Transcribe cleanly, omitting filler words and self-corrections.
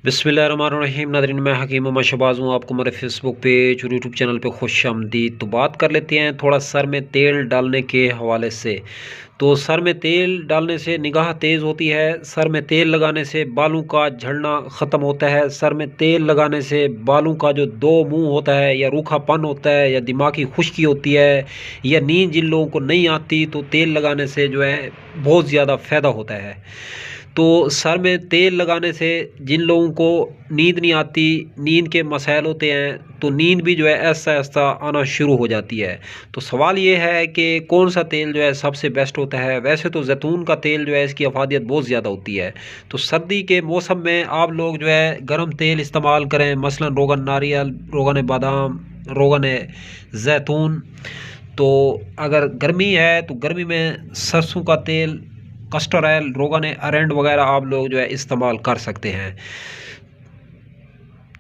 बिस्मिल्लाहिर्रहमानिर्रहीम। नादरीन, मैं हकीम मोहम्मद शहबाज हूँ। आपको मेरे फेसबुक पेज और यूट्यूब चैनल पे खुश आमदीद। तो बात कर लेते हैं थोड़ा सर में तेल डालने के हवाले से। तो सर में तेल डालने से निगाह तेज़ होती है। सर में तेल लगाने से बालों का झड़ना ख़त्म होता है। सर में तेल लगाने से बालों का जो दो मुंह होता है या रूखापन होता है या दिमागी खुश्की होती है या नींद जिन लोगों को नहीं आती, तो तेल लगाने से जो है बहुत ज़्यादा फ़ायदा होता है। तो सर में तेल लगाने से जिन लोगों को नींद नहीं आती, नींद के मसाइल होते हैं, तो नींद भी जो है ऐसा ऐसा आना शुरू हो जाती है। तो सवाल ये है कि कौन सा तेल जो है सबसे बेस्ट होता है। वैसे तो जैतून का तेल जो है इसकी अफादियत बहुत ज़्यादा होती है। तो सर्दी के मौसम में आप लोग जो है गर्म तेल इस्तेमाल करें, मसलन रोगन नारियल, रोगन बादाम, रोगन जैतून। तो अगर गर्मी है तो गर्मी में सरसों का तेल, कस्टर ऑयल, रोगन अरंड वगैरह आप लोग जो है इस्तेमाल कर सकते हैं।